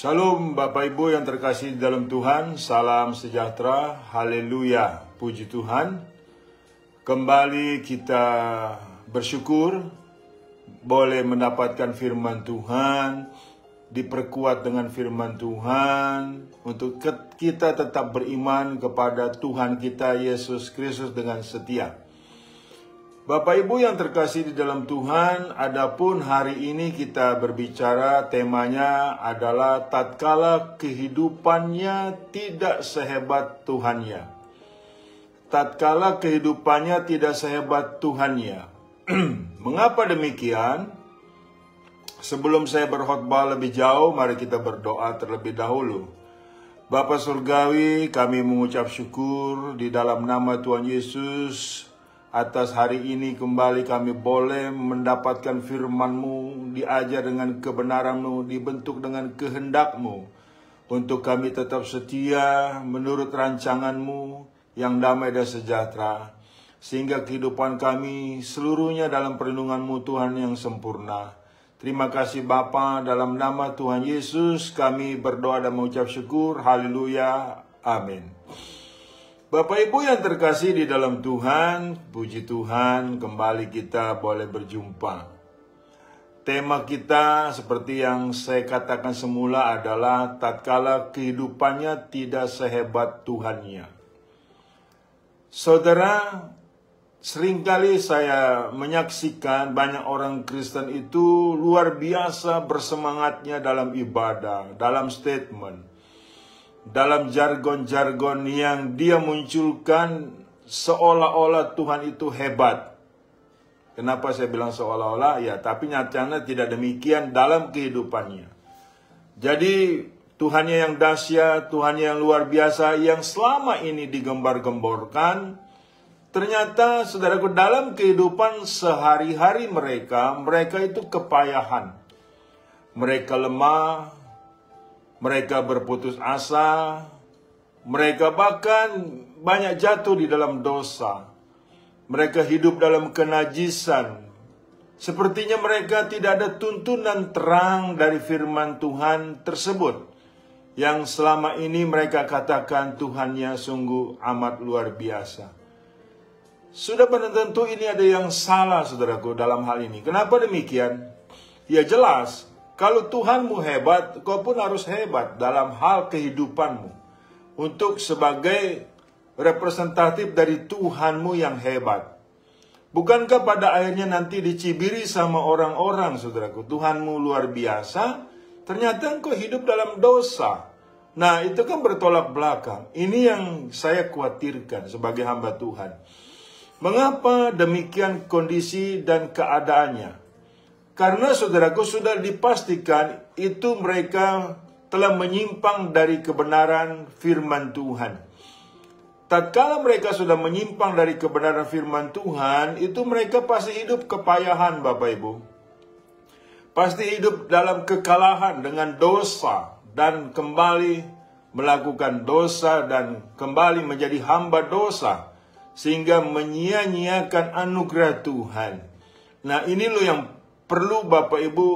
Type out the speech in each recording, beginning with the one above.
Shalom Bapak Ibu yang terkasih di dalam Tuhan, salam sejahtera, haleluya, puji Tuhan. Kembali kita bersyukur boleh mendapatkan firman Tuhan, diperkuat dengan firman Tuhan, untuk kita tetap beriman kepada Tuhan kita Yesus Kristus dengan setia. Bapak Ibu yang terkasih di dalam Tuhan, adapun hari ini kita berbicara, temanya adalah tatkala kehidupannya tidak sehebat Tuhannya. Tatkala kehidupannya tidak sehebat Tuhannya. Mengapa demikian? Sebelum saya berkhotbah lebih jauh, mari kita berdoa terlebih dahulu. Bapa Surgawi, kami mengucap syukur di dalam nama Tuhan Yesus. Atas hari ini kembali kami boleh mendapatkan firman-Mu, diajar dengan kebenaran-Mu, dibentuk dengan kehendak-Mu. Untuk kami tetap setia menurut rancangan-Mu yang damai dan sejahtera. Sehingga kehidupan kami seluruhnya dalam perlindungan-Mu Tuhan yang sempurna. Terima kasih Bapa, dalam nama Tuhan Yesus kami berdoa dan mengucap syukur. Haleluya. Amin. Bapak Ibu yang terkasih di dalam Tuhan, puji Tuhan, kembali kita boleh berjumpa. Tema kita seperti yang saya katakan semula adalah tatkala kehidupannya tidak sehebat Tuhannya. Saudara, seringkali saya menyaksikan banyak orang Kristen itu luar biasa bersemangatnya dalam ibadah, dalam statement, dalam jargon-jargon yang dia munculkan seolah-olah Tuhan itu hebat. Kenapa saya bilang seolah-olah? Ya, tapi nyatanya tidak demikian dalam kehidupannya. Jadi Tuhannya yang dahsyat, Tuhannya yang luar biasa, yang selama ini digembar-gemborkan, ternyata saudaraku dalam kehidupan sehari-hari mereka itu kepayahan. Mereka lemah, mereka berputus asa, mereka bahkan banyak jatuh di dalam dosa. Mereka hidup dalam kenajisan. Sepertinya mereka tidak ada tuntunan terang dari firman Tuhan tersebut. Yang selama ini mereka katakan Tuhannya sungguh amat luar biasa. Sudah benar tentu ini ada yang salah saudaraku dalam hal ini. Kenapa demikian? Ya jelas. Kalau Tuhanmu hebat, kau pun harus hebat dalam hal kehidupanmu. Untuk sebagai representatif dari Tuhanmu yang hebat. Bukankah pada akhirnya nanti dicibiri sama orang-orang, saudaraku, Tuhanmu luar biasa, ternyata engkau hidup dalam dosa. Nah, itu kan bertolak belakang. Ini yang saya khawatirkan sebagai hamba Tuhan. Mengapa demikian kondisi dan keadaannya? Karena saudaraku sudah dipastikan itu mereka telah menyimpang dari kebenaran firman Tuhan. Tatkala mereka sudah menyimpang dari kebenaran firman Tuhan, itu mereka pasti hidup kepayahan Bapak Ibu. Pasti hidup dalam kekalahan dengan dosa dan kembali melakukan dosa dan kembali menjadi hamba dosa. Sehingga menyia-nyiakan anugerah Tuhan. Nah ini loh yang perlu Bapak Ibu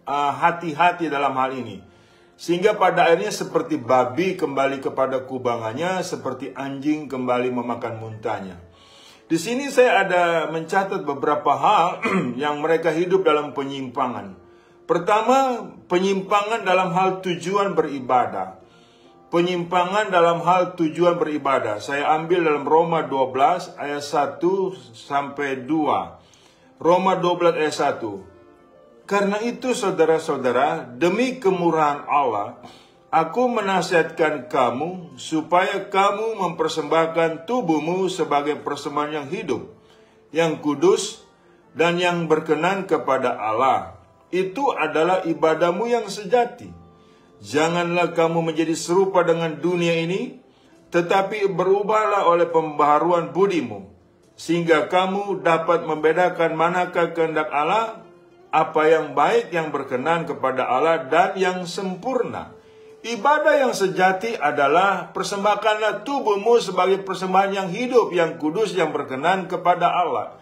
hati-hati dalam hal ini. Sehingga pada akhirnya seperti babi kembali kepada kubangannya, seperti anjing kembali memakan muntahnya. Di sini saya ada mencatat beberapa hal yang mereka hidup dalam penyimpangan. Pertama, penyimpangan dalam hal tujuan beribadah. Penyimpangan dalam hal tujuan beribadah. Saya ambil dalam Roma 12 ayat 1 sampai 2. Roma 12 ayat 1. Karena itu saudara-saudara, demi kemurahan Allah, aku menasihatkan kamu supaya kamu mempersembahkan tubuhmu sebagai persembahan yang hidup, yang kudus, dan yang berkenan kepada Allah. Itu adalah ibadahmu yang sejati. Janganlah kamu menjadi serupa dengan dunia ini, tetapi berubahlah oleh pembaharuan budimu, sehingga kamu dapat membedakan manakah kehendak Allah, apa yang baik, yang berkenan kepada Allah, dan yang sempurna. Ibadah yang sejati adalah persembahkanlah tubuhmu sebagai persembahan yang hidup, yang kudus, yang berkenan kepada Allah.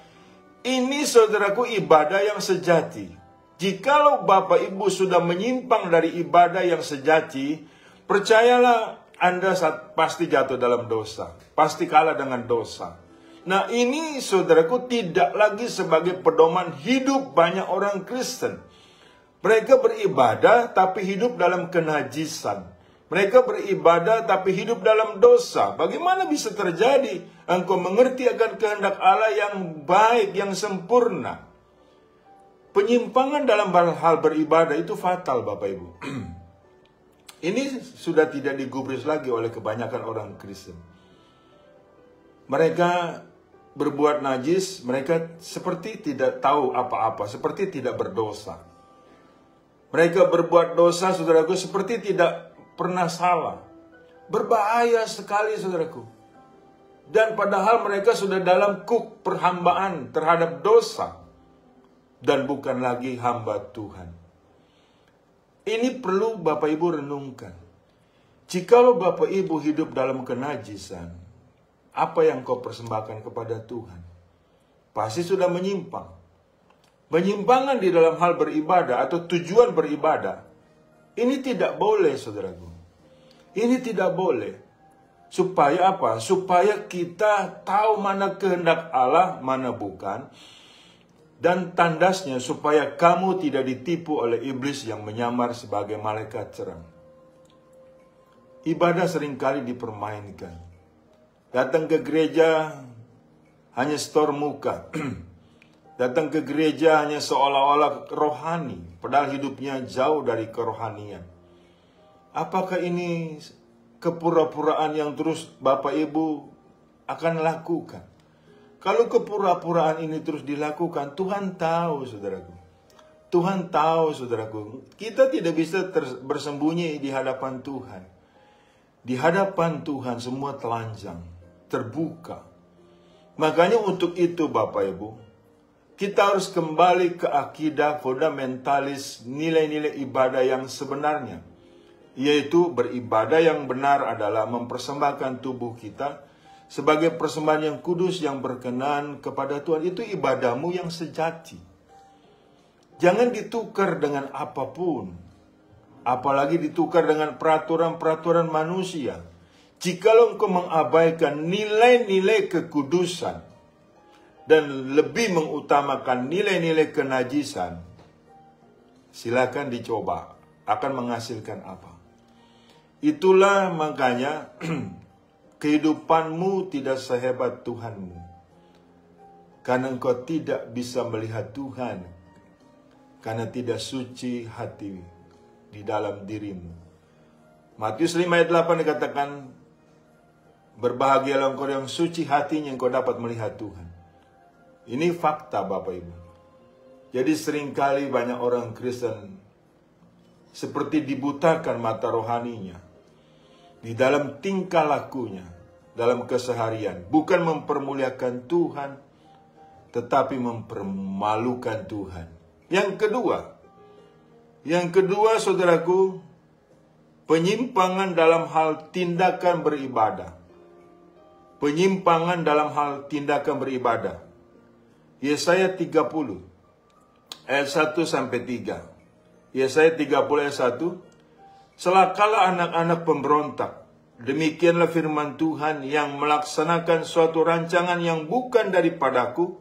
Ini saudaraku ibadah yang sejati. Jikalau Bapak Ibu sudah menyimpang dari ibadah yang sejati, percayalah Anda pasti jatuh dalam dosa. Pasti kalah dengan dosa. Nah, ini saudaraku tidak lagi sebagai pedoman hidup banyak orang Kristen. Mereka beribadah tapi hidup dalam kenajisan. Mereka beribadah tapi hidup dalam dosa. Bagaimana bisa terjadi engkau mengerti akan kehendak Allah yang baik, yang sempurna? Penyimpangan dalam hal beribadah itu fatal, Bapak Ibu. Ini sudah tidak digubris lagi oleh kebanyakan orang Kristen. Mereka berbuat najis, mereka seperti tidak tahu apa-apa, seperti tidak berdosa. Mereka berbuat dosa, saudaraku, seperti tidak pernah salah. Berbahaya sekali, saudaraku. Dan padahal mereka sudah dalam kuk perhambaan terhadap dosa. Dan bukan lagi hamba Tuhan. Ini perlu Bapak Ibu renungkan. Jikalau Bapak Ibu hidup dalam kenajisan, apa yang kau persembahkan kepada Tuhan? Pasti sudah menyimpang. Penyimpangan di dalam hal beribadah atau tujuan beribadah, ini tidak boleh, saudaraku. Ini tidak boleh. Supaya apa? Supaya kita tahu mana kehendak Allah, mana bukan. Dan tandasnya supaya kamu tidak ditipu oleh iblis yang menyamar sebagai malaikat cerang. Ibadah seringkali dipermainkan. Datang ke gereja hanya setor muka. Datang ke gereja hanya seolah-olah rohani, padahal hidupnya jauh dari kerohanian. Apakah ini kepura-puraan yang terus Bapak Ibu akan lakukan? Kalau kepura-puraan ini terus dilakukan, Tuhan tahu, saudaraku. Tuhan tahu, saudaraku. Kita tidak bisa bersembunyi di hadapan Tuhan. Di hadapan Tuhan semua telanjang, terbuka. Makanya untuk itu Bapak Ibu, kita harus kembali ke akidah fundamentalis nilai-nilai ibadah yang sebenarnya. Yaitu beribadah yang benar adalah mempersembahkan tubuh kita sebagai persembahan yang kudus yang berkenan kepada Tuhan. Itu ibadahmu yang sejati. Jangan ditukar dengan apapun. Apalagi ditukar dengan peraturan-peraturan manusia. Jikalau engkau mengabaikan nilai-nilai kekudusan dan lebih mengutamakan nilai-nilai kenajisan, silakan dicoba. Akan menghasilkan apa? Itulah makanya kehidupanmu tidak sehebat Tuhanmu. Karena engkau tidak bisa melihat Tuhan. Karena tidak suci hati di dalam dirimu. Matius 5 ayat 8 dikatakan, berbahagialah engkau yang suci hatinya, engkau dapat melihat Tuhan. Ini fakta Bapak Ibu. Jadi seringkali banyak orang Kristen seperti dibutakan mata rohaninya di dalam tingkah lakunya, dalam keseharian. Bukan mempermuliakan Tuhan, tetapi mempermalukan Tuhan. Yang kedua saudaraku, penyimpangan dalam hal tindakan beribadah. Penyimpangan dalam hal tindakan beribadah. Yesaya 30 ayat 1-3. Yesaya 30 ayat 1. Celakalah anak-anak pemberontak. Demikianlah firman Tuhan yang melaksanakan suatu rancangan yang bukan daripadaku,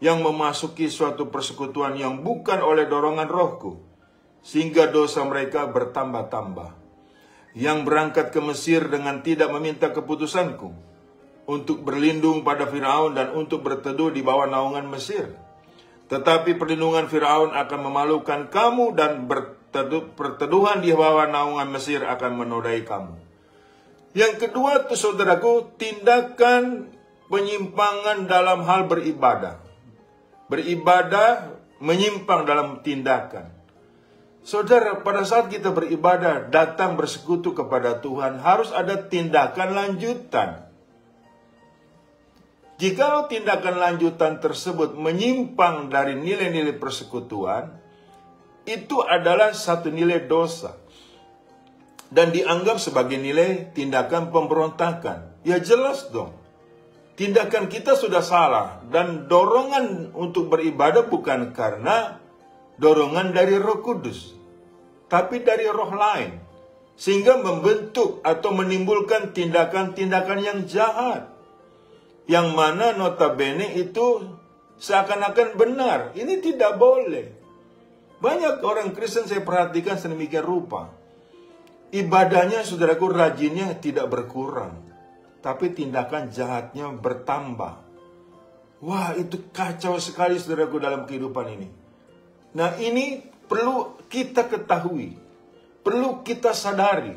yang memasuki suatu persekutuan yang bukan oleh dorongan rohku, sehingga dosa mereka bertambah-tambah. Yang berangkat ke Mesir dengan tidak meminta keputusanku, untuk berlindung pada Firaun dan untuk berteduh di bawah naungan Mesir. Tetapi perlindungan Firaun akan memalukan kamu dan perteduhan di bawah naungan Mesir akan menodai kamu. Yang kedua itu saudaraku, tindakan penyimpangan dalam hal beribadah. Beribadah menyimpang dalam tindakan. Saudara, pada saat kita beribadah, datang bersekutu kepada Tuhan, harus ada tindakan lanjutan. Jikalau tindakan lanjutan tersebut menyimpang dari nilai-nilai persekutuan, itu adalah satu nilai dosa. Dan dianggap sebagai nilai tindakan pemberontakan. Ya jelas dong. Tindakan kita sudah salah. Dan dorongan untuk beribadah bukan karena dorongan dari Roh Kudus, tapi dari roh lain, sehingga membentuk atau menimbulkan tindakan-tindakan yang jahat, yang mana notabene itu seakan-akan benar. Ini tidak boleh. Banyak orang Kristen saya perhatikan sedemikian rupa. Ibadahnya, saudaraku, rajinnya tidak berkurang, tapi tindakan jahatnya bertambah. Wah, itu kacau sekali, saudaraku, dalam kehidupan ini. Nah, ini perlu kita ketahui, perlu kita sadari.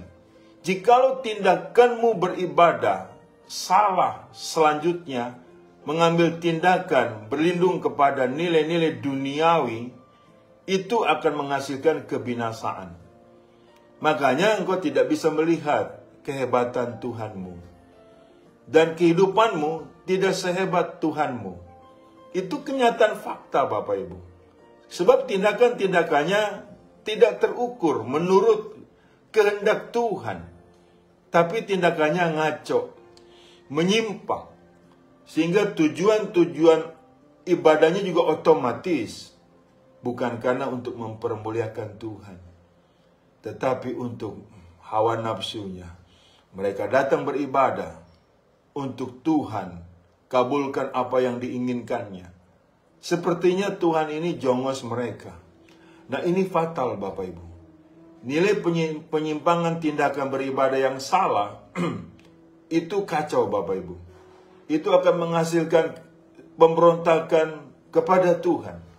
Jikalau tindakanmu beribadah salah, selanjutnya mengambil tindakan berlindung kepada nilai-nilai duniawi, itu akan menghasilkan kebinasaan. Makanya engkau tidak bisa melihat kehebatan Tuhanmu. Dan kehidupanmu tidak sehebat Tuhanmu. Itu kenyataan fakta, Bapak Ibu. Sebab tindakan-tindakannya tidak terukur menurut kehendak Tuhan. Tapi tindakannya ngaco, menyimpang. Sehingga tujuan-tujuan ibadahnya juga otomatis. Bukan karena untuk mempermuliakan Tuhan, tetapi untuk hawa nafsunya. Mereka datang beribadah untuk Tuhan, kabulkan apa yang diinginkannya. Sepertinya Tuhan ini jongos mereka. Nah, ini fatal, Bapak Ibu. Nilai penyimpangan tindakan beribadah yang salah itu kacau, Bapak Ibu. Itu akan menghasilkan pemberontakan kepada Tuhan.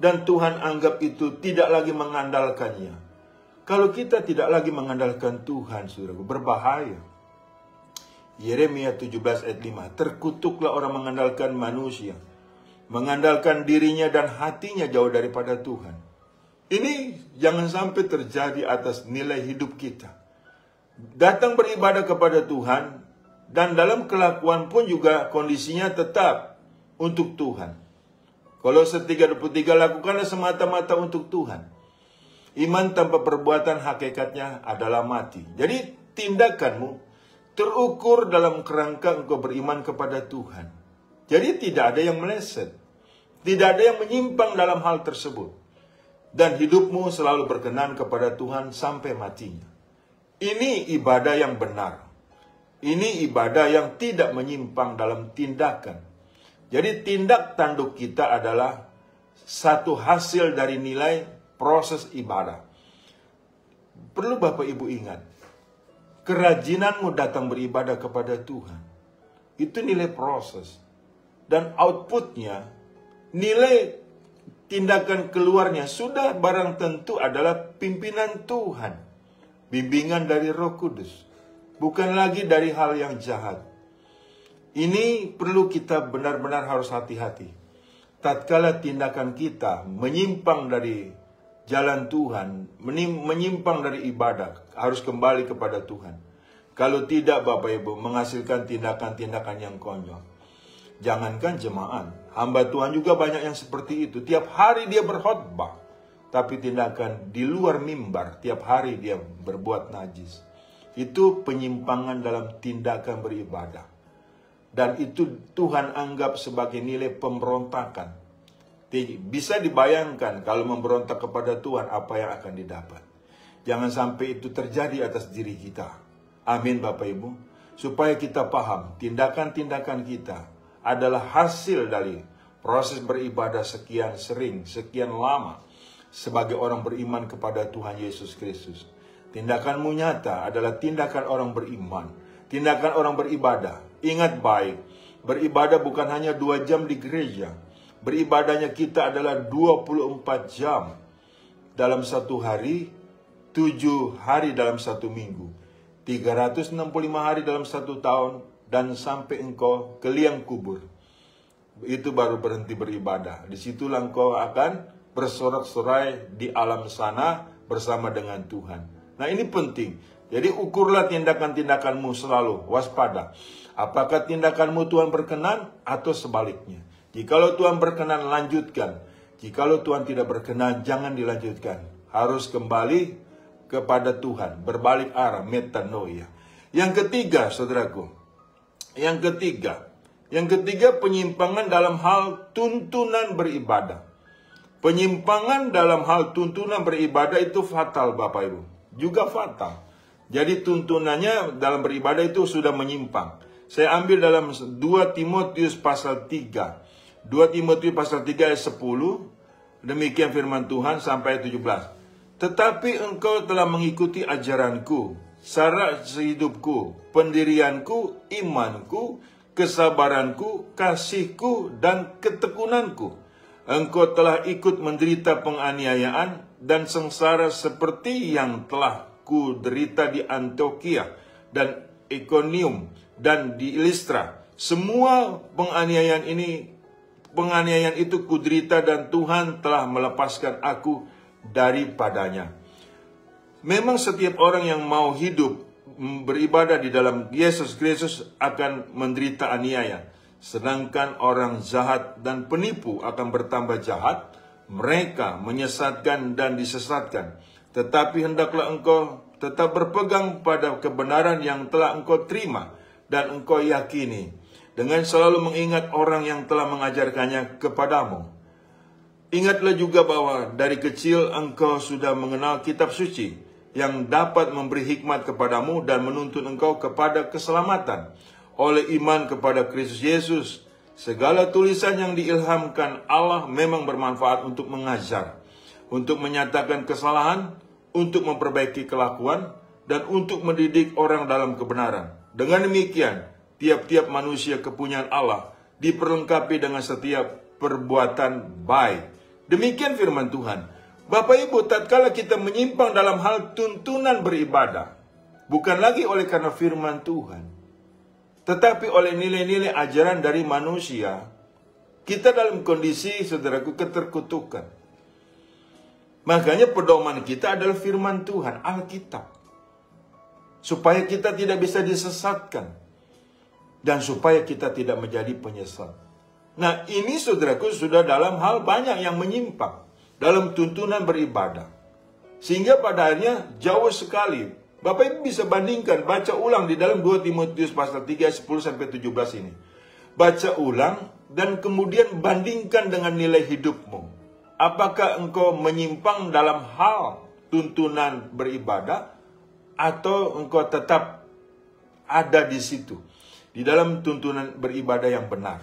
Dan Tuhan anggap itu tidak lagi mengandalkannya. Kalau kita tidak lagi mengandalkan Tuhan, saudaraku, berbahaya. Yeremia 17 ayat 5. Terkutuklah orang mengandalkan manusia, mengandalkan dirinya dan hatinya jauh daripada Tuhan. Ini jangan sampai terjadi atas nilai hidup kita. Datang beribadah kepada Tuhan, dan dalam kelakuan pun juga kondisinya tetap untuk Tuhan. Kolose 3:23, lakukanlah semata-mata untuk Tuhan. Iman tanpa perbuatan hakikatnya adalah mati. Jadi tindakanmu terukur dalam kerangka engkau beriman kepada Tuhan. Jadi tidak ada yang meleset. Tidak ada yang menyimpang dalam hal tersebut. Dan hidupmu selalu berkenan kepada Tuhan sampai matinya. Ini ibadah yang benar. Ini ibadah yang tidak menyimpang dalam tindakan. Jadi tindak tanduk kita adalah satu hasil dari nilai proses ibadah. Perlu Bapak Ibu ingat, kerajinanmu datang beribadah kepada Tuhan, itu nilai proses. Dan outputnya, nilai tindakan keluarnya sudah barang tentu adalah pimpinan Tuhan. Bimbingan dari Roh Kudus. Bukan lagi dari hal yang jahat. Ini perlu kita benar-benar harus hati-hati. Tatkala tindakan kita menyimpang dari jalan Tuhan, menyimpang dari ibadah, harus kembali kepada Tuhan. Kalau tidak, Bapak Ibu, menghasilkan tindakan-tindakan yang konyol. Jangankan jemaat, hamba Tuhan juga banyak yang seperti itu. Tiap hari dia berkhotbah, tapi tindakan di luar mimbar, tiap hari dia berbuat najis. Itu penyimpangan dalam tindakan beribadah. Dan itu Tuhan anggap sebagai nilai pemberontakan. Bisa dibayangkan kalau memberontak kepada Tuhan apa yang akan didapat. Jangan sampai itu terjadi atas diri kita. Amin, Bapak Ibu. Supaya kita paham tindakan-tindakan kita adalah hasil dari proses beribadah sekian sering, sekian lama sebagai orang beriman kepada Tuhan Yesus Kristus. Tindakanmu nyata adalah tindakan orang beriman, tindakan orang beribadah. Ingat baik, beribadah bukan hanya 2 jam di gereja. Beribadahnya kita adalah 24 jam dalam satu hari, 7 hari dalam satu minggu, 365 hari dalam satu tahun, dan sampai engkau ke liang kubur. Itu baru berhenti beribadah. Disitulah engkau akan bersorak-sorai di alam sana bersama dengan Tuhan. Nah, ini penting. Jadi ukurlah tindakan-tindakanmu selalu, waspada. Apakah tindakanmu Tuhan berkenan atau sebaliknya? Jikalau Tuhan berkenan, lanjutkan. Jikalau Tuhan tidak berkenan, jangan dilanjutkan. Harus kembali kepada Tuhan, berbalik arah, metanoia. Yang ketiga, saudaraku. Yang ketiga penyimpangan dalam hal tuntunan beribadah. Penyimpangan dalam hal tuntunan beribadah itu fatal, Bapak Ibu. Juga fatal. Jadi tuntunannya dalam beribadah itu sudah menyimpang. Saya ambil dalam 2 Timotius pasal 3. 2 Timotius pasal 3 ayat 10. Demikian firman Tuhan sampai 17. Tetapi engkau telah mengikuti ajaranku, cara hidupku, pendirianku, imanku, kesabaranku, kasihku, dan ketekunanku. Engkau telah ikut menderita penganiayaan dan sengsara seperti yang telah ku derita di Antioquia dan Iconium dan di Listra. Semua penganiayaan itu ku derita dan Tuhan telah melepaskan aku daripadanya. Memang setiap orang yang mau hidup beribadah di dalam Yesus Kristus akan menderita aniaya. Sedangkan orang jahat dan penipu akan bertambah jahat, mereka menyesatkan dan disesatkan. Tetapi hendaklah engkau tetap berpegang pada kebenaran yang telah engkau terima dan engkau yakini, dengan selalu mengingat orang yang telah mengajarkannya kepadamu. Ingatlah juga bahwa dari kecil engkau sudah mengenal kitab suci yang dapat memberi hikmat kepadamu dan menuntun engkau kepada keselamatan oleh iman kepada Kristus Yesus. Segala tulisan yang diilhamkan Allah memang bermanfaat untuk mengajar, untuk menyatakan kesalahan, untuk memperbaiki kelakuan, dan untuk mendidik orang dalam kebenaran. Dengan demikian, tiap-tiap manusia kepunyaan Allah diperlengkapi dengan setiap perbuatan baik. Demikian firman Tuhan. Bapak Ibu, tatkala kita menyimpang dalam hal tuntunan beribadah, bukan lagi oleh karena firman Tuhan, tetapi oleh nilai-nilai ajaran dari manusia, kita dalam kondisi, saudaraku, keterkutukan. Makanya pedoman kita adalah firman Tuhan, Alkitab. Supaya kita tidak bisa disesatkan. Dan supaya kita tidak menjadi penyesat. Nah, ini saudaraku sudah dalam hal banyak yang menyimpang dalam tuntunan beribadah. Sehingga pada akhirnya jauh sekali. Bapak Ibu bisa bandingkan, baca ulang di dalam 2 Timotius pasal 3 10-17 ini. Baca ulang dan kemudian bandingkan dengan nilai hidupmu. Apakah engkau menyimpang dalam hal tuntunan beribadah atau engkau tetap ada di situ, di dalam tuntunan beribadah yang benar?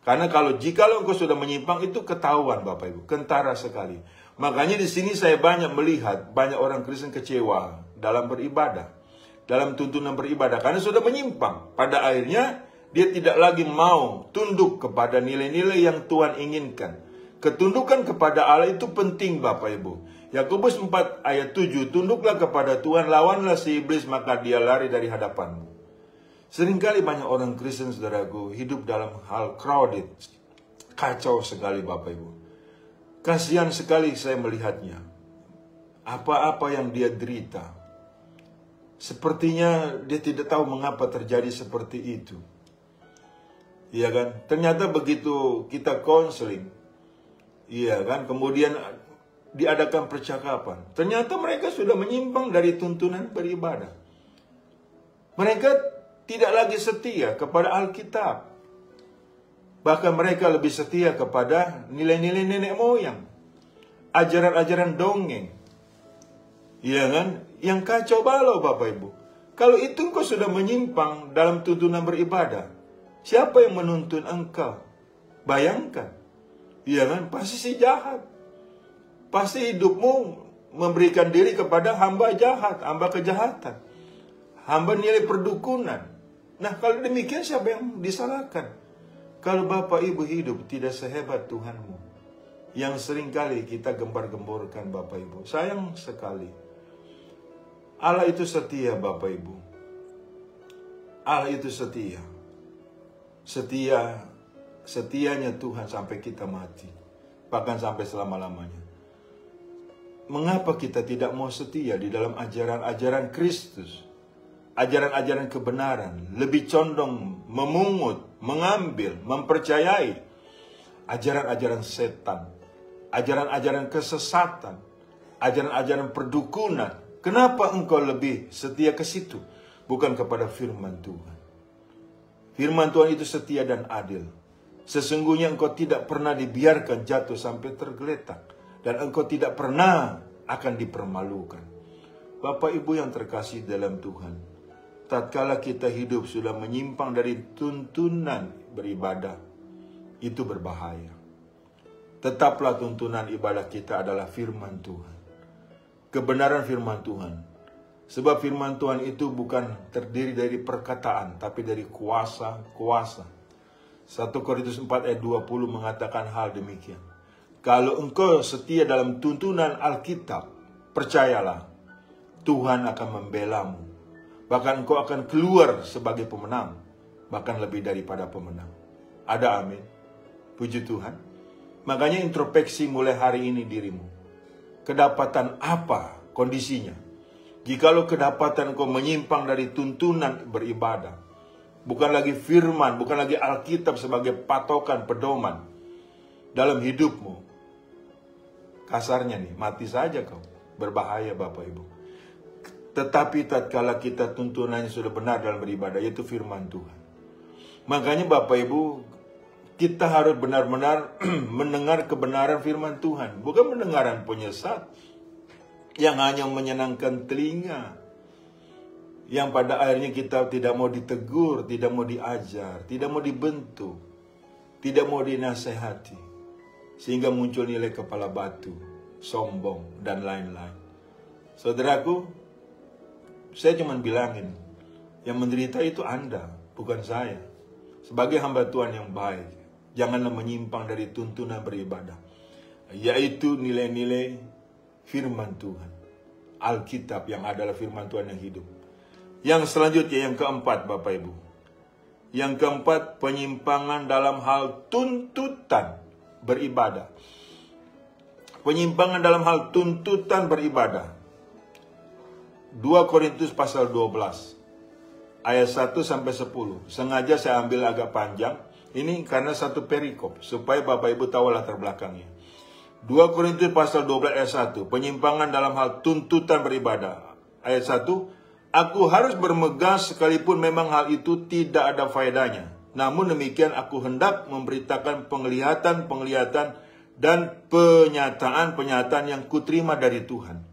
Karena jikalau engkau sudah menyimpang, itu ketahuan Bapak Ibu, kentara sekali. Makanya di sini saya banyak melihat banyak orang Kristen kecewa dalam beribadah, dalam tuntunan beribadah, karena sudah menyimpang. Pada akhirnya dia tidak lagi mau tunduk kepada nilai-nilai yang Tuhan inginkan. Ketundukan kepada Allah itu penting Bapak Ibu. Yakobus 4 ayat 7, tunduklah kepada Tuhan, lawanlah si iblis, maka dia lari dari hadapanmu. Seringkali banyak orang Kristen, saudaraku, hidup dalam hal crowded, kacau sekali Bapak Ibu. Kasihan sekali saya melihatnya. Apa-apa yang dia derita, sepertinya dia tidak tahu mengapa terjadi seperti itu. Iya kan? Ternyata begitu kita konseling, iya kan? Kemudian diadakan percakapan. Ternyata mereka sudah menyimpang dari tuntunan beribadah. Mereka tidak lagi setia kepada Alkitab. Bahkan mereka lebih setia kepada nilai-nilai nenek moyang. Ajaran-ajaran dongeng. Iya kan? Yang kacau balau Bapak Ibu. Kalau itu engkau sudah menyimpang dalam tuntunan beribadah, siapa yang menuntun engkau? Bayangkan. Iya kan? Pasti si jahat. Pasti hidupmu memberikan diri kepada hamba jahat, hamba kejahatan, hamba nilai perdukunan. Nah, kalau demikian siapa yang disalahkan? Kalau Bapak Ibu hidup tidak sehebat Tuhanmu, yang seringkali kita gembar-gemborkan Bapak Ibu. Sayang sekali. Allah itu setia Bapak Ibu. Allah itu setia. Setianya Tuhan sampai kita mati. Bahkan sampai selama-lamanya. Mengapa kita tidak mau setia di dalam ajaran-ajaran Kristus? Ajaran-ajaran kebenaran, lebih condong memungut, mengambil, mempercayai ajaran-ajaran setan, ajaran-ajaran kesesatan, ajaran-ajaran perdukunan. Kenapa engkau lebih setia ke situ, bukan kepada firman Tuhan? Firman Tuhan itu setia dan adil. Sesungguhnya engkau tidak pernah dibiarkan jatuh sampai tergeletak. Dan engkau tidak pernah akan dipermalukan. Bapak Ibu yang terkasih dalam Tuhan, tatkala kita hidup sudah menyimpang dari tuntunan beribadah, itu berbahaya. Tetaplah tuntunan ibadah kita adalah firman Tuhan. Kebenaran firman Tuhan. Sebab firman Tuhan itu bukan terdiri dari perkataan, tapi dari kuasa. 1 Korintus 4 ayat 20 mengatakan hal demikian. Kalau engkau setia dalam tuntunan Alkitab, percayalah, Tuhan akan membelamu. Bahkan engkau akan keluar sebagai pemenang, bahkan lebih daripada pemenang. Ada amin. Puji Tuhan. Makanya introspeksi mulai hari ini dirimu. Kedapatan apa kondisinya? Jikalau kedapatan engkau menyimpang dari tuntunan beribadah, bukan lagi firman, bukan lagi Alkitab sebagai patokan pedoman dalam hidupmu, kasarnya nih, mati saja kau. Berbahaya Bapak Ibu. Tetapi tatkala kita tuntunannya sudah benar dalam beribadah, yaitu firman Tuhan. Makanya Bapak Ibu, kita harus benar-benar mendengar kebenaran firman Tuhan. Bukan mendengaran penyesat yang hanya menyenangkan telinga. Yang pada akhirnya kita tidak mau ditegur, tidak mau diajar, tidak mau dibentuk, tidak mau dinasehati. Sehingga muncul nilai kepala batu, sombong, dan lain-lain. Saudaraku, saya cuma bilangin, yang menderita itu Anda, bukan saya. Sebagai hamba Tuhan yang baik, janganlah menyimpang dari tuntunan beribadah, yaitu nilai-nilai firman Tuhan. Alkitab yang adalah firman Tuhan yang hidup. Yang selanjutnya, yang keempat Bapak Ibu. Yang keempat, penyimpangan dalam hal tuntutan beribadah. Penyimpangan dalam hal tuntutan beribadah. 2 Korintus pasal 12 ayat 1 sampai 10. Sengaja saya ambil agak panjang. Ini karena satu perikop, supaya Bapak Ibu tahu latar belakangnya. 2 Korintus pasal 12 ayat 1. Penyimpangan dalam hal tuntutan beribadah. Ayat 1. Aku harus bermegah sekalipun memang hal itu tidak ada faedahnya. Namun demikian aku hendak memberitakan penglihatan-penglihatan dan penyataan-penyataan yang kuterima dari Tuhan.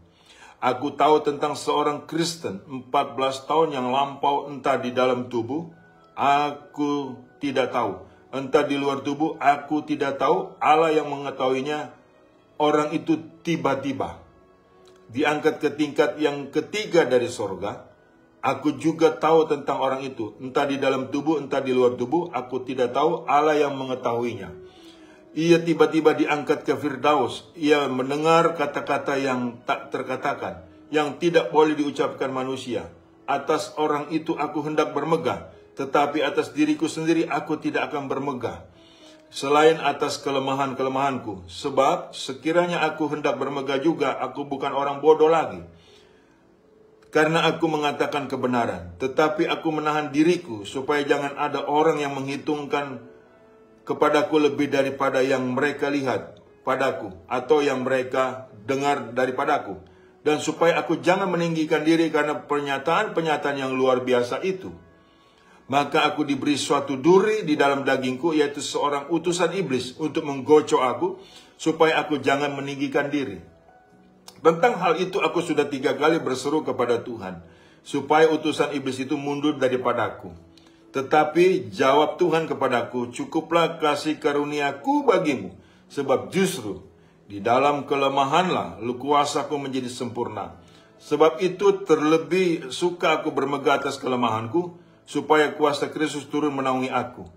Aku tahu tentang seorang Kristen 14 tahun yang lampau, entah di dalam tubuh, aku tidak tahu. Entah di luar tubuh, aku tidak tahu. Allah yang mengetahuinya. Orang itu tiba-tiba diangkat ke tingkat yang ketiga dari sorga. Aku juga tahu tentang orang itu. Entah di dalam tubuh, entah di luar tubuh, aku tidak tahu. Allah yang mengetahuinya. Ia tiba-tiba diangkat ke Firdaus. Ia mendengar kata-kata yang tak terkatakan, yang tidak boleh diucapkan manusia. Atas orang itu aku hendak bermegah, tetapi atas diriku sendiri aku tidak akan bermegah, selain atas kelemahan-kelemahanku. Sebab sekiranya aku hendak bermegah juga, aku bukan orang bodoh lagi, karena aku mengatakan kebenaran. Tetapi aku menahan diriku, supaya jangan ada orang yang menghitungkan kepadaku lebih daripada yang mereka lihat padaku, atau yang mereka dengar daripadaku. Dan supaya aku jangan meninggikan diri karena pernyataan-pernyataan yang luar biasa itu. Maka aku diberi suatu duri di dalam dagingku, yaitu seorang utusan iblis untuk menggocok aku, supaya aku jangan meninggikan diri. Tentang hal itu aku sudah 3 kali berseru kepada Tuhan, supaya utusan iblis itu mundur daripadaku. Tetapi jawab Tuhan kepadaku, cukuplah kasih karuniaku bagimu, sebab justru di dalam kelemahanlah kuasaku menjadi sempurna. Sebab itu terlebih suka aku bermegah atas kelemahanku, supaya kuasa Kristus turun menaungi aku.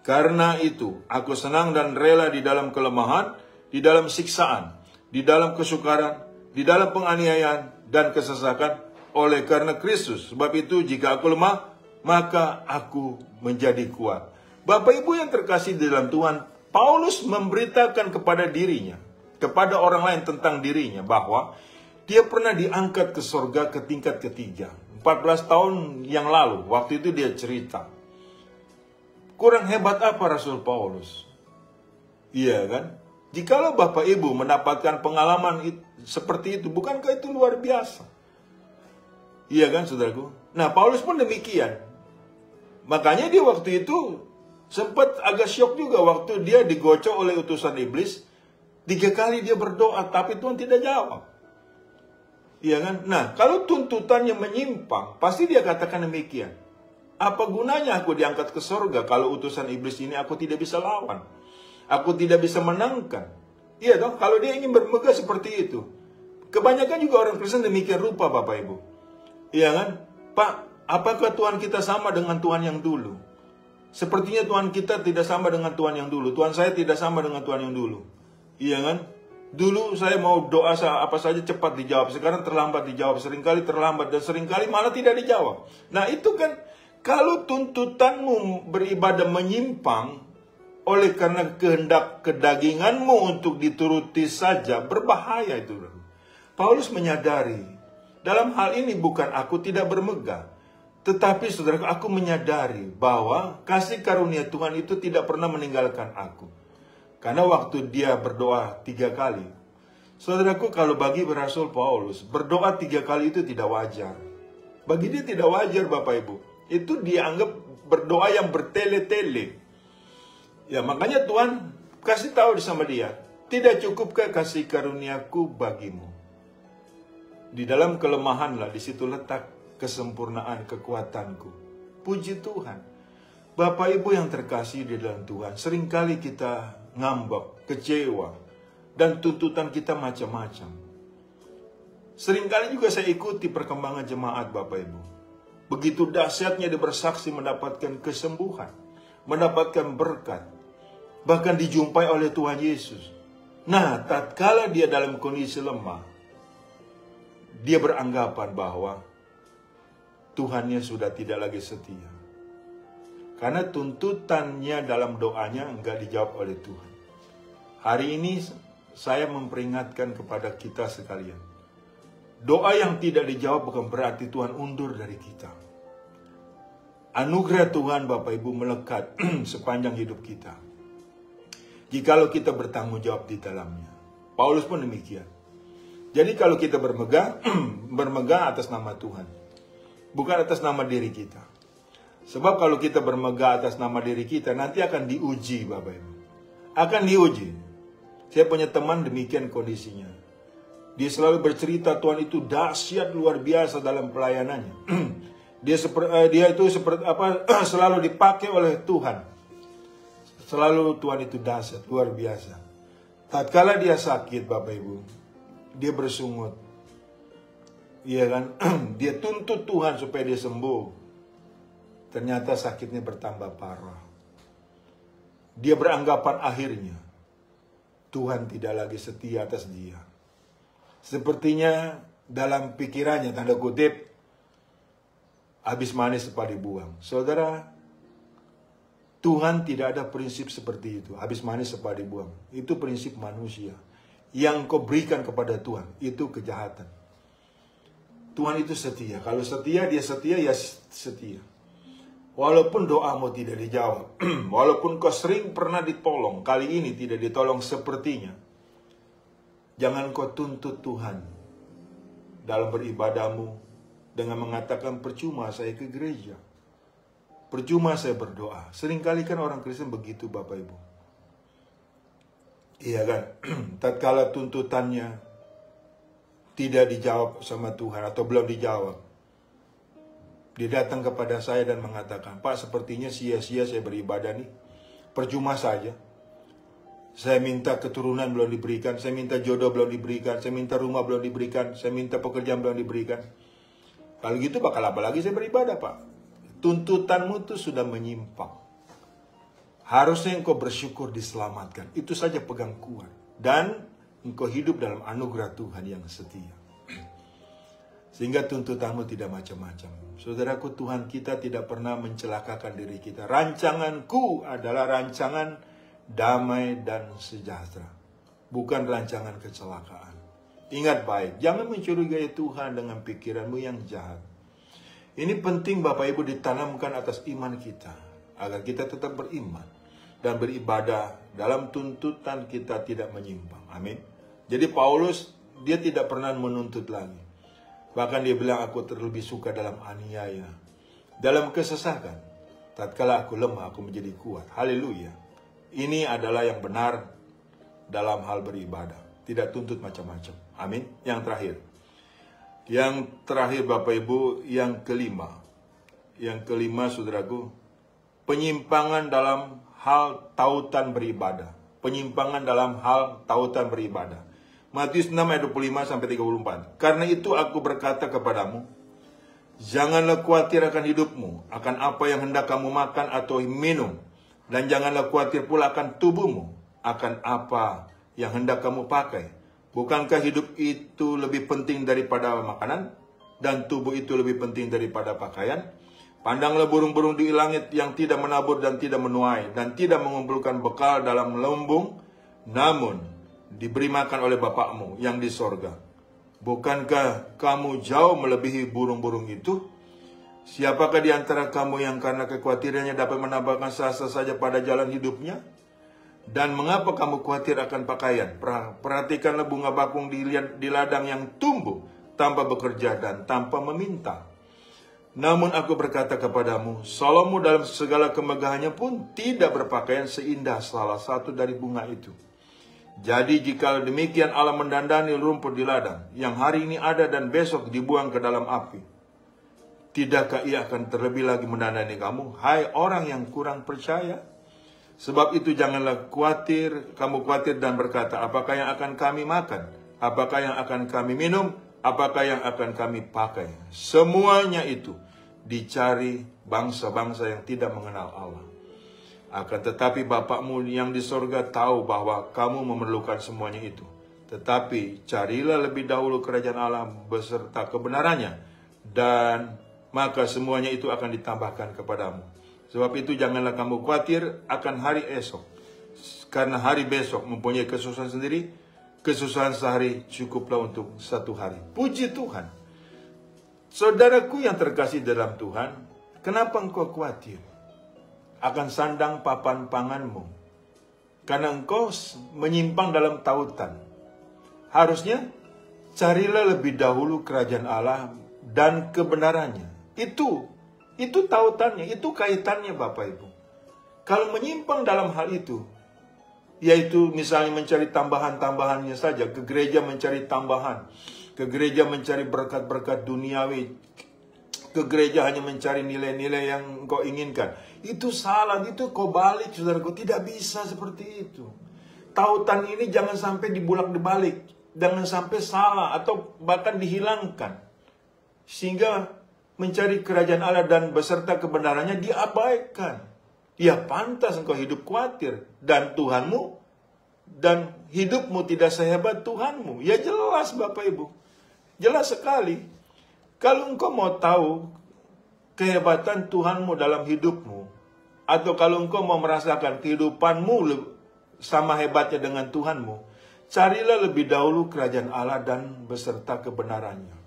Karena itu aku senang dan rela di dalam kelemahan, di dalam siksaan, di dalam kesukaran, di dalam penganiayaan dan kesesakan oleh karena Kristus. Sebab itu jika aku lemah, maka aku menjadi kuat. Bapak Ibu yang terkasih di dalam Tuhan, Paulus memberitakan kepada dirinya, kepada orang lain tentang dirinya, bahwa dia pernah diangkat ke sorga ke tingkat ketiga. 14 tahun yang lalu, waktu itu dia cerita. Kurang hebat apa Rasul Paulus? Iya kan? Jikalau Bapak Ibu mendapatkan pengalaman seperti itu, bukankah itu luar biasa? Iya kan saudaraku? Nah, Paulus pun demikian. Makanya dia waktu itu Sempat agak syok juga waktu dia digocok oleh utusan iblis. 3 kali dia berdoa, tapi Tuhan tidak jawab. Iya kan? Nah, kalau tuntutannya menyimpang, pasti dia katakan demikian. Apa gunanya aku diangkat ke surga kalau utusan iblis ini aku tidak bisa lawan? Aku tidak bisa menangkan. Iya dong, kalau dia ingin bermegah seperti itu. Kebanyakan juga orang Kristen demikian rupa, Bapak Ibu. Iya kan? Pak, apakah Tuhan kita sama dengan Tuhan yang dulu? Sepertinya Tuhan kita tidak sama dengan Tuhan yang dulu. Tuhan saya tidak sama dengan Tuhan yang dulu. Iya kan? Dulu saya mau doa apa saja cepat dijawab. Sekarang terlambat dijawab. Seringkali terlambat dan seringkali malah tidak dijawab. Nah itu kan, kalau tuntutanmu beribadah menyimpang oleh karena kehendak kedaginganmu untuk dituruti saja, berbahaya itu. Paulus menyadari, dalam hal ini bukan aku tidak bermegah. Tetapi saudaraku, aku menyadari bahwa kasih karunia Tuhan itu tidak pernah meninggalkan aku. Karena waktu dia berdoa 3 kali. Saudaraku, kalau bagi Rasul Paulus, berdoa 3 kali itu tidak wajar. Bagi dia tidak wajar, Bapak Ibu. Itu dianggap berdoa yang bertele-tele. Ya, makanya Tuhan kasih tahu sama dia, tidak cukupkah kasih karuniaku bagimu? Di dalam kelemahanlah, di situ letak kesempurnaan kekuatanku. Puji Tuhan. Bapak Ibu yang terkasih di dalam Tuhan, seringkali kita ngambek, kecewa, dan tuntutan kita macam-macam. Seringkali juga saya ikuti perkembangan jemaat, Bapak Ibu. Begitu dahsyatnya dia bersaksi mendapatkan kesembuhan, mendapatkan berkat, bahkan dijumpai oleh Tuhan Yesus. Nah, tatkala dia dalam kondisi lemah, dia beranggapan bahwa Tuhannya sudah tidak lagi setia. Karena tuntutannya dalam doanya enggak dijawab oleh Tuhan. Hari ini saya memperingatkan kepada kita sekalian. Doa yang tidak dijawab bukan berarti Tuhan undur dari kita. Anugerah Tuhan Bapak Ibu melekat sepanjang hidup kita. Jikalau kita bertanggung jawab di dalamnya. Paulus pun demikian. Jadi kalau kita bermegah, bermegah atas nama Tuhan. Bukan atas nama diri kita. Sebab kalau kita bermegah atas nama diri kita, nanti akan diuji, Bapak Ibu. Akan diuji. Saya punya teman demikian kondisinya. Dia selalu bercerita Tuhan itu dahsyat luar biasa dalam pelayanannya. Dia itu selalu dipakai oleh Tuhan. Selalu Tuhan itu dahsyat luar biasa. Tatkala dia sakit, Bapak Ibu, dia bersungut. Iya kan? Dia tuntut Tuhan supaya dia sembuh. Ternyata sakitnya bertambah parah. Dia beranggapan akhirnya Tuhan tidak lagi setia atas dia. Sepertinya dalam pikirannya, tanda kutip, habis manis cepat dibuang. Saudara, Tuhan tidak ada prinsip seperti itu. Habis manis cepat dibuang. Itu prinsip manusia. Yang kau berikan kepada Tuhan, itu kejahatan. Tuhan itu setia. Kalau setia, dia setia, ya setia. Walaupun doamu tidak dijawab. Walaupun kau sering pernah ditolong. Kali ini tidak ditolong sepertinya. Jangan kau tuntut Tuhan dalam beribadahmu dengan mengatakan percuma saya ke gereja. Percuma saya berdoa. Seringkali kan orang Kristen begitu, Bapak Ibu. Iya kan? Tatkala tuntutannya tidak dijawab sama Tuhan atau belum dijawab, dia datang kepada saya dan mengatakan, Pak, sepertinya sia-sia saya beribadah nih. Percuma saja. Saya minta keturunan belum diberikan, saya minta jodoh belum diberikan, saya minta rumah belum diberikan, saya minta pekerjaan belum diberikan. Kalau gitu bakal apa lagi saya beribadah, Pak? Tuntutanmu itu sudah menyimpang. Harusnya engkau bersyukur diselamatkan. Itu saja pegang kuat. Dan engkau hidup dalam anugerah Tuhan yang setia. Sehingga tuntutanmu tidak macam-macam. Saudaraku, Tuhan kita tidak pernah mencelakakan diri kita. Rancanganku adalah rancangan damai dan sejahtera. Bukan rancangan kecelakaan. Ingat baik, jangan mencurigai Tuhan dengan pikiranmu yang jahat. Ini penting Bapak Ibu ditanamkan atas iman kita. Agar kita tetap beriman. Dan beribadah dalam tuntutan kita tidak menyimpang. Amin. Jadi Paulus, dia tidak pernah menuntut lagi. Bahkan dia bilang, aku terlebih suka dalam aniaya, dalam kesesakan. Tatkala aku lemah, aku menjadi kuat. Haleluya. Ini adalah yang benar dalam hal beribadah. Tidak tuntut macam-macam. Amin. Yang terakhir Bapak Ibu, yang kelima. Yang kelima, saudaraku, penyimpangan dalam hal tautan beribadah. Penyimpangan dalam hal tautan beribadah. Matius 6 ayat 25 sampai 34. Karena itu aku berkata kepadamu, janganlah khawatir akan hidupmu, akan apa yang hendak kamu makan atau minum. Dan janganlah khawatir pula akan tubuhmu, akan apa yang hendak kamu pakai. Bukankah hidup itu lebih penting daripada makanan, dan tubuh itu lebih penting daripada pakaian? Pandanglah burung-burung di langit yang tidak menabur dan tidak menuai, dan tidak mengumpulkan bekal dalam lumbung, namun diberi makan oleh Bapakmu yang di sorga. Bukankah kamu jauh melebihi burung-burung itu? Siapakah di antara kamu yang karena kekhawatirannya dapat menambahkan sehasta saja pada jalan hidupnya? Dan mengapa kamu khawatir akan pakaian? Perhatikanlah bunga bakung di ladang yang tumbuh tanpa bekerja dan tanpa meminta. Namun aku berkata kepadamu, Salomo dalam segala kemegahannya pun tidak berpakaian seindah salah satu dari bunga itu. Jadi jika demikian Allah mendandani rumput di ladang, yang hari ini ada dan besok dibuang ke dalam api, tidakkah ia akan terlebih lagi mendandani kamu, hai orang yang kurang percaya? Sebab itu janganlah kamu khawatir dan berkata, apakah yang akan kami makan? Apakah yang akan kami minum? Apakah yang akan kami pakai? Semuanya itu dicari bangsa-bangsa yang tidak mengenal Allah. Akan tetapi Bapakmu yang di sorga tahu bahwa kamu memerlukan semuanya itu. Tetapi carilah lebih dahulu kerajaan Allah beserta kebenarannya, dan maka semuanya itu akan ditambahkan kepadamu. Sebab itu janganlah kamu khawatir akan hari esok, karena hari besok mempunyai kesusahan sendiri. Kesusahan sehari cukuplah untuk satu hari. Puji Tuhan. Saudaraku yang terkasih dalam Tuhan, kenapa engkau khawatir akan sandang papan panganmu? Karena engkau menyimpang dalam tautan. Harusnya carilah lebih dahulu kerajaan Allah dan kebenarannya. Itu tautannya, itu kaitannya Bapak Ibu. Kalau menyimpang dalam hal itu, yaitu misalnya mencari tambahan-tambahannya saja, ke gereja mencari tambahan, ke gereja mencari berkat-berkat duniawi, ke gereja hanya mencari nilai-nilai yang kau inginkan, itu salah, itu kau balik saudaraku, tidak bisa seperti itu. Tautan ini jangan sampai dibulak-dibalik, jangan sampai salah atau bahkan dihilangkan, sehingga mencari kerajaan Allah dan beserta kebenarannya diabaikan. Ya pantas engkau hidup khawatir, dan Tuhanmu dan hidupmu tidak sehebat Tuhanmu. Ya jelas Bapak Ibu, jelas sekali. Kalau engkau mau tahu kehebatan Tuhanmu dalam hidupmu, atau kalau engkau mau merasakan kehidupanmu sama hebatnya dengan Tuhanmu, carilah lebih dahulu kerajaan Allah dan beserta kebenarannya.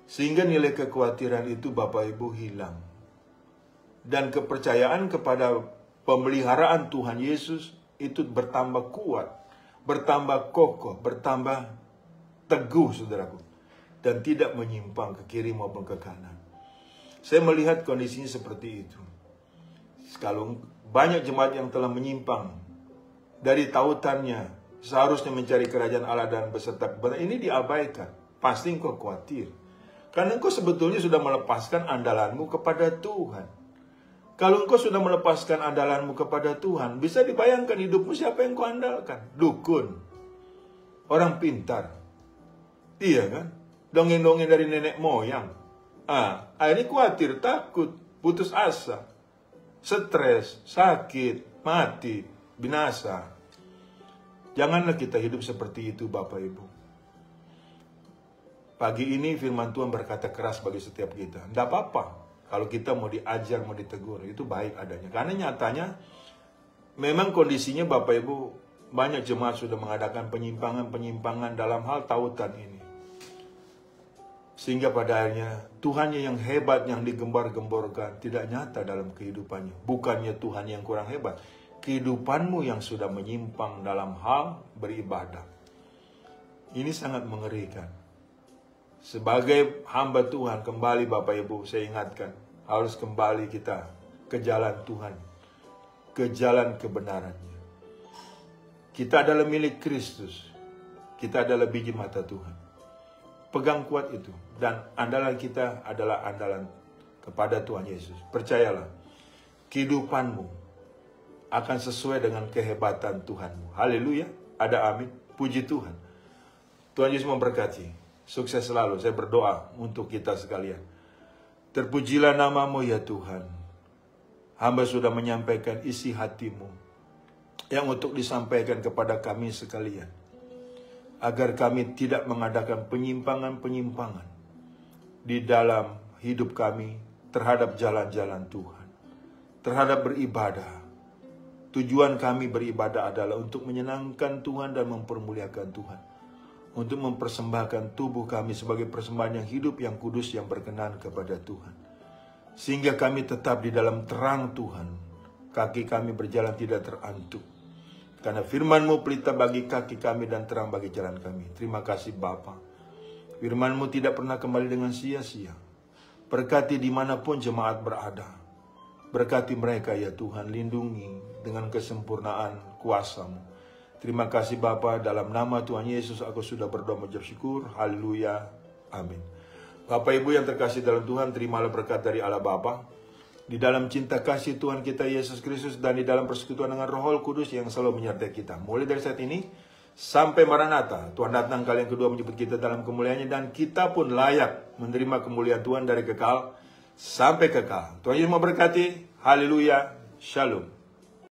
Sehingga nilai kekhawatiran itu Bapak Ibu hilang. Dan kepercayaan kepada pemeliharaan Tuhan Yesus itu bertambah kuat, bertambah kokoh, bertambah teguh saudaraku. Dan tidak menyimpang ke kiri maupun ke kanan. Saya melihat kondisinya seperti itu. Kalau banyak jemaat yang telah menyimpang dari tautannya, seharusnya mencari kerajaan Allah dan beserta kebenaran, ini diabaikan. Pasti engkau khawatir. Karena engkau sebetulnya sudah melepaskan andalanmu kepada Tuhan. Kalau engkau sudah melepaskan andalanmu kepada Tuhan, bisa dibayangkan hidupmu siapa yang kau andalkan? Dukun, orang pintar, iya kan? Dongeng-dongeng dari nenek moyang. Akhirnya khawatir, takut, putus asa, stres, sakit, mati, binasa. Janganlah kita hidup seperti itu Bapak Ibu. Pagi ini firman Tuhan berkata keras bagi setiap kita. Tidak apa-apa. Kalau kita mau diajar, mau ditegur, itu baik adanya. Karena nyatanya, memang kondisinya Bapak Ibu, banyak jemaat sudah mengadakan penyimpangan-penyimpangan dalam hal tautan ini. Sehingga pada akhirnya, Tuhannya yang hebat, yang digembar-gemborkan, tidak nyata dalam kehidupannya. Bukannya Tuhan yang kurang hebat. Kehidupanmu yang sudah menyimpang dalam hal beribadah. Ini sangat mengerikan. Sebagai hamba Tuhan, kembali Bapak Ibu, saya ingatkan, harus kembali kita ke jalan Tuhan, ke jalan kebenarannya. Kita adalah milik Kristus. Kita adalah biji mata Tuhan. Pegang kuat itu. Dan andalan kita adalah andalan kepada Tuhan Yesus. Percayalah, kehidupanmu akan sesuai dengan kehebatan Tuhanmu. Haleluya. Ada amin. Puji Tuhan. Tuhan Yesus memberkati. Sukses selalu. Saya berdoa untuk kita sekalian. Terpujilah namamu ya Tuhan. Hamba sudah menyampaikan isi hatimu yang untuk disampaikan kepada kami sekalian. Agar kami tidak mengadakan penyimpangan-penyimpangan di dalam hidup kami terhadap jalan-jalan Tuhan. Terhadap beribadah. Tujuan kami beribadah adalah untuk menyenangkan Tuhan dan mempermuliakan Tuhan. Untuk mempersembahkan tubuh kami sebagai persembahan yang hidup, yang kudus, yang berkenan kepada Tuhan. Sehingga kami tetap di dalam terang Tuhan. Kaki kami berjalan tidak terantuk. Karena firman-Mu pelita bagi kaki kami dan terang bagi jalan kami. Terima kasih Bapa. Firman-Mu tidak pernah kembali dengan sia-sia. Berkati dimanapun jemaat berada. Berkati mereka ya Tuhan, lindungi dengan kesempurnaan kuasa-Mu. Terima kasih Bapa, dalam nama Tuhan Yesus aku sudah berdoa mengucap syukur. Haleluya. Amin. Bapak Ibu yang terkasih dalam Tuhan, terimalah berkat dari Allah Bapa. Di dalam cinta kasih Tuhan kita Yesus Kristus dan di dalam persekutuan dengan Roh Kudus yang selalu menyertai kita. Mulai dari saat ini sampai Maranatha, Tuhan datang kali yang kedua menjemput kita dalam kemuliaannya dan kita pun layak menerima kemuliaan Tuhan dari kekal sampai kekal. Tuhan Yesus memberkati. Haleluya. Shalom.